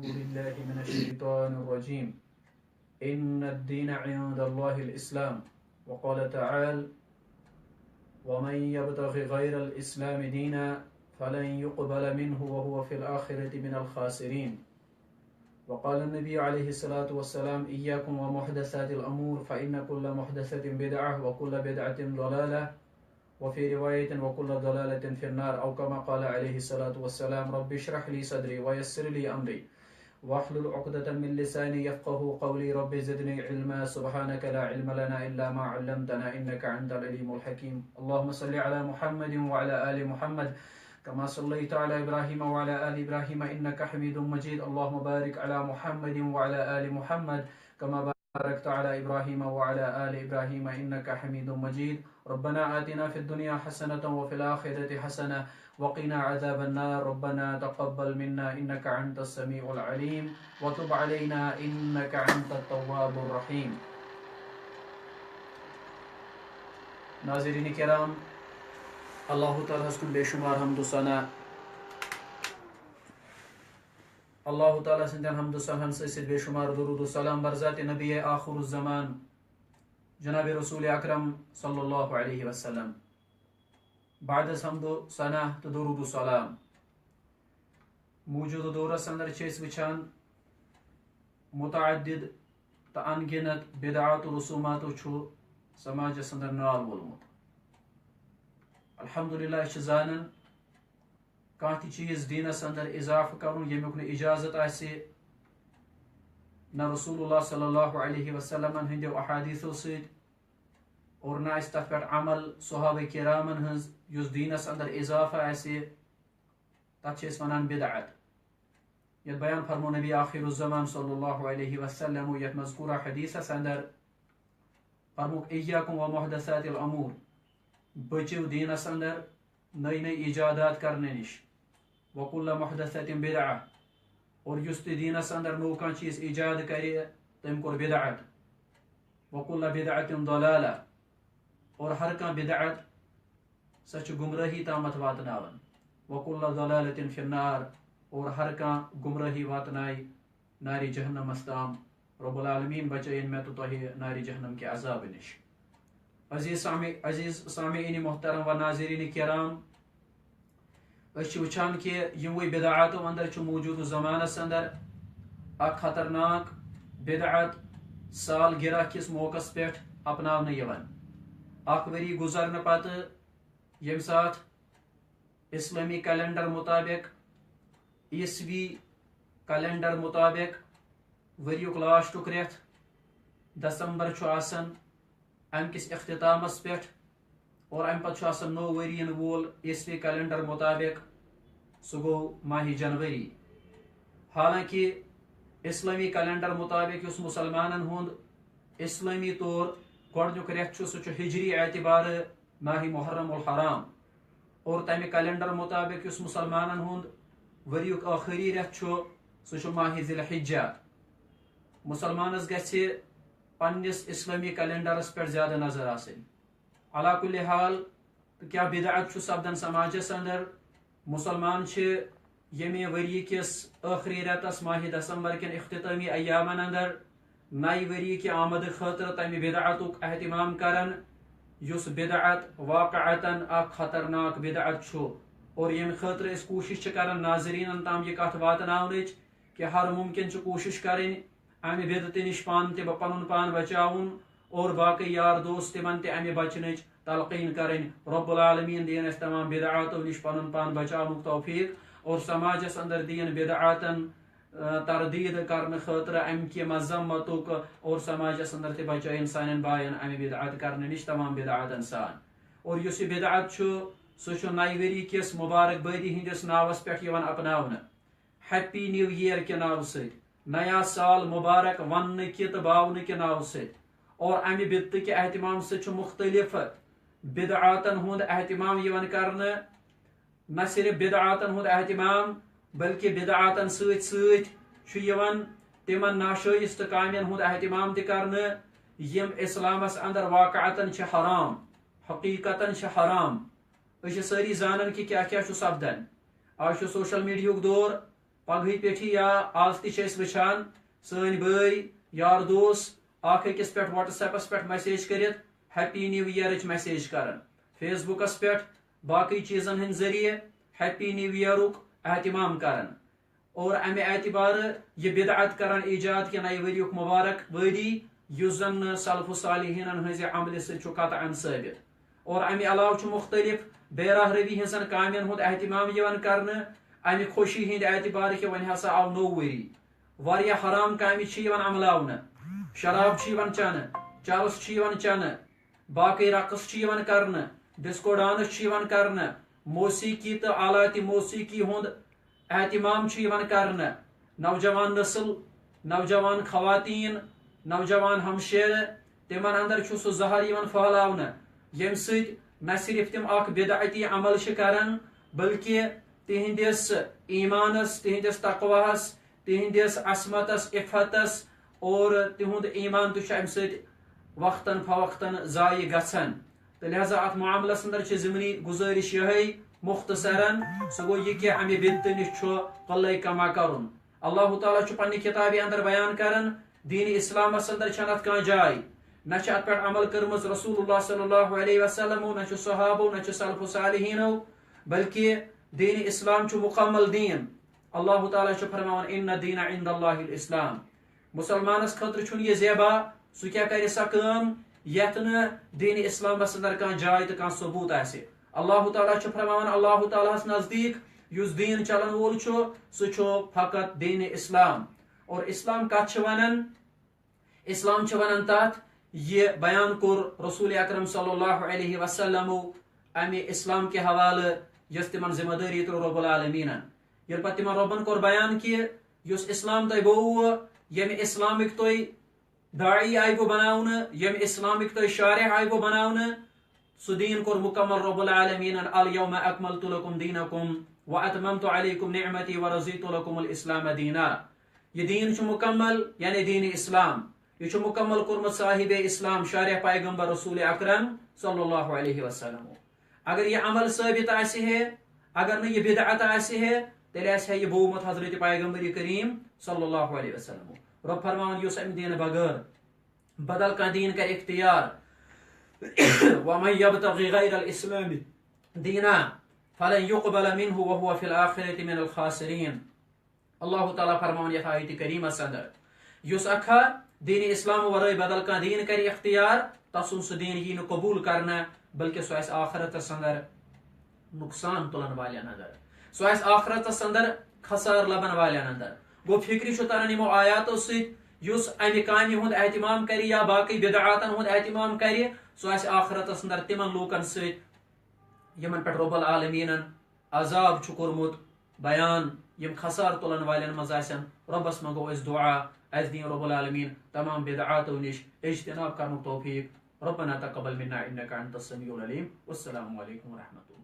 بالله من الشيطان الرجيم إن الدين عند الله الإسلام وقال تعالى ومن يبتغ غير الإسلام دينا فلن يقبل منه وهو في الآخرة من الخاسرين وقال النبي عليه الصلاة والسلام إياكم ومحدثات الأمور فإن كل محدثة بدعة وكل بدعة ضلالة وفي رواية وكل ضلالة في النار أو كما قال عليه الصلاة والسلام رب اشرح لي صدري ويسر لي أمري واحلل عقدة من لساني يفقه قولي رب زدني علما سبحانك لا علم لنا إلا ما علمتنا إنك أنت العليم الحكيم اللهم صل على محمد وعلى آل محمد كما صليت على إبراهيم وعلى آل إبراهيم إنك حميد مجيد اللهم بارك على محمد وعلى آل محمد كما باركت على إبراهيم وعلى آل إبراهيم إنك حميد مجيد ربنا آتنا في الدنيا حسنة وفي الآخرة حسنة وقنا عذاب النار ربنا تقبل منا إنك أنت السميع العليم وتب علينا إنك أنت التواب الرحيم. ناظرین کرام، اللہ تعالیٰ کن بے شمار حمد و ثنا، اللہ تعالیٰ سندین حمد و ثنا سے بے شمار درود و سلام بر ذات نبی آخر الزمان جناب رسول اکرم صلی اللہ علیہ وسلم. بعد از حمد و ثنا تو درود و سلام موجود دورس اندر وچان متعدد تو انگنت بدعات و رسومات سماجس اندر نال وولمت. الحمدللہ زانن کانٛہہ تہِ چیز دینس اندر اضافہ کرن یمیُک نہٕ اجازت آسہِ نہ رسول اللہ صلی اللہ علیہ وسلم ہندیو احادیثو سۭتۍ اور نہ آسہِ تتھ پٮ۪ٹھ عمل صحابہ کرامن ہٕنٛز یُس دینس اندر اضافہ آسہِ تتھ چھِ أسۍ ونان بدعت. یتھ بیان فرمو نبی آخر الزمان صلی اللہ علیہ وسلم یتھ مذکورہ حدیثس اندر فرموک ایاکم و محدثات الامور، بچو دینس اندر نئی نئی ایجادات کرنے نش، وکل محدثات بدعہ، اور یس تہ دینس اندر نو کانٛہہ چیز ایجاد کرے تم کور بدعت، وکل بدعت ضلالہ، اور ہر کانٛہہ بدعت سۄ چھِ گمراہی تامتھ واتناوان، وکل ضلالۃ فی النار، اور ہر کانٛہہ گمراہی واتنائے نار جہنمس تام. رب العالمین بچائن میں تو تہ نار جہنم کے عذاب نش. عزیز سامعین محترم و ناظرین کرام، اس وچان کہ یموے بدعاتو اندر چھ موجود زمانس اندر اک خطرناک بدعت سال گرہ کس موقع پہ اپناونہ یوان. اک وری گزرنے پتہ یم سات اسلامی کیلنڈر مطابق، عیسوی کیلنڈر مطابق وریک لاسٹک ریتھ دسمبر چھ آسان ام کس اختتامس پہ، اور ام پتہ آسان نو ورین وول عیسوی کیلنڈر مطابق سہ گو ماہ جنوری. حالانکہ اسلامی کیلنڈر مطابق اس مسلمانن ہند اسلامی طور گۄڈنیُک ریتھ چھُ سُہ چھُ ہجری اعتبار ماہ محرم الحرام، اور تمہ کیلنڈر مطابق اس مسلمانن ہند وریک آخری ریتھ چھُ سُہ چھُ ماہ ذی الحجہ. مسلمانس گژھِ پننس اسلامی کیلنڈرس پہ زیادہ نظر آسن. علا کل حال کیا بدعت چھُ سپدان سماجس اندر. مسلمان چھ یمہ وری کس آخری ریتس ماہ دسمبر کن اختتامی ایامن اندر نئی وری کی آمد خاطر تمہ بدعتک اہتمام کران، یس بدعت واقعتاً اخ خطرناک بدعت چھُ، اور یم خاطر اس کوشش کران ناظرین تام یہ کت واتناونچ کہ ہر ممکن چھ کوشش کریں امہ بدعت نش پان تہ پنن پان بچاون، اور باقی یار دوست تمن تہ امہ بچنچ تلقین کریں. رب العالمین دین اس تمام بدعاتو نش پنن پان بچاونک توفیق، اور سماجس اندر دین بدعاتن تردید کرنے خاطر ام کی مذمتک، اور سماجس اندر تہ بچائن سانن بائن امہ بدعات کرنے نش تمام بدعاتن سان. اور یس بدعت چھُ سہ چھُ نئی وری کس مبارک بادی ہندس ناوس پہ یوان اپناونہ، ہیپی نیو ایئر کے ناو سۭتۍ، نیا سال مبارک ون کہ باون کہ ناو سۭتۍ. اور امہ بدعت کے اہتمام سے چھ مختلف بدعاتن ہند اہتمام یوان کرنے. نہ صرف بدعاتن ہند اہتمام بلکہ بدعاتن سۭتۍ سۭتۍ چھ یوان تمن ناشائست کامین ہند اہتمام تہ کرنے یم اسلامس اندر واقعتاً چھ حرام، حقیقتاً چھ حرام. ساری زانن کہ کیا کیا چھ سپدان. آج چھ سوشل میڈیا دور، پگہ پہ یا آز تہ وچھان سن بھائی یار دوس اخ أکس پہ واٹس ایپس پہ میسیج کرت ہیپی نیو ایئر میسیج کران فیس بکس پہ باقی چیزن ہند ذریعے ہیپی نیو ایئرک اہتمام کران اور امہ اعتبار یہ بدعت کران ایجاد کہ نئے وریک مبارک وری یس زن سلف صالحین ہز عمل سۭتۍ قطعاً ثابت اور امہ علاوہ مختلف بے راہ روی ہزن کامین ہند اہتمام یوان کرنے امہ خوشی ہند اعتبار کہ ون ہسا آو نو وری واریاہ حرام کامہ چھ یوان عملاونہ شراب چھ یوان چنہ چرس چھ یوان چنہ باقی رقص چھ یوان کرنے ڈسکو ڈانس چھ یوان کرنے موسیقی تو آلات موسیقی ہند اہتمام چھ یوان کرنے نوجوان نسل نوجوان خواتین نوجوان ہمشیر تمن اندر چھ سہ زہر یوان پھہلاونہ یم سۭتۍ نہ صرف تم اخ بدعتی عمل چھ کران بلکہ تہندس ایمانس تہندس تقواہس تہندس عصمتس عفتس اور تہند ایمان تہ امہ سۭتۍ وقتاً فوقتاً ضائع گژھان تو لہذا ات معاملس اندر چھ ضمنی گزارش یہ مختصراً سہ گو یہ کہ امہ بدت نش قلہ کما کرن اللہ تعالیٰ چھ پنہ کتاب اندر بیان کران دین اسلامس اندر چھنہ ات کانٛہہ جاے نہ چھ ات پہ عمل کرمز رسول اللہ صلی اللہ علیہ وسلم نہ چھ صحابو نہ چھ سلف صالحینو بلکہ دین اسلام چھ مکمل دین اللہ تعالیٰ چھ فرمان ان دین عند اللہ الاسلام مسلمانس خاطر چھن یہ زیبا سہ کیا کر سا کام یت نہ دین اسلامس اندر کانٛہہ جاے تو کانٛہہ ثبوت آسہ اللہ تعالیٰ چھ فرمان اللہ تعالیٰ نزدیک یس دین چلن وول سہ فقط دین اسلام اور اسلام کت ونان اسلام ونان تات یہ بیان کور رسول اکرم صلی اللہ علیہ وسلم امہ اسلام کے حوالہ یس تمن ذمہ داری تر رب العالمین یل پتہ تمن ربن کور بیان کہ یس اسلام تہ گو یم اسلامک تہ داعی آئی گو بناون یم اسلامک تہ شارح آئی گو بناون سہ دین کور مکمل رب العالمین الیوم اکملت لکم دینکم واتممت علیکم نعمتی ورضیت لکم الاسلام دینا یہ دین چھ مکمل یعنی دین اسلام یہ مکمل کورمت صاحب اسلام شارح پیغمبر رسول اکرم صلی اللہ علیہ وسلم اگر یہ عمل ثابت آسہ ہے اگر نہ یہ بدعت آسہ ہے تیل آسہ یہ بومت حضرت پیغمبر کریم صلی اللہ علیہ وسلم رب فرمان یس ام دین بغیر بدل کا دین کر اختیار ومن یبتغی غیر الاسلام دینا فلن يقبل منه وهو في الآخرة من الخاسرین اللہ تعالیٰ فرمان یتھ آیت کریمہ اندر یس اکھا دین اسلام ورائے بدل کا دین کر اختیار تسن سہ دین یہ قبول کرنا بلکہ سہ آخرت اندر نقصان تلن والن اندر سہ آخرت اندر خسار لبن والن اندر گو فکری تران یمو آیاتو س امہ کامہ ہند اہتمام کر یا باقی بدعاتن ہند اہتمام کر سہ آخرت اندر تمن لوکن یمن پہ رب العالمین عذاب چھ کورمت بیان یم خسار تلن والن مز آسن ربس منگو اس دعا اس دین رب العالمین تمام بدعاتو نش اجتناب کرن توفیق ربنا تقبل منا انك انت السميع العليم والسلام عليكم ورحمة الله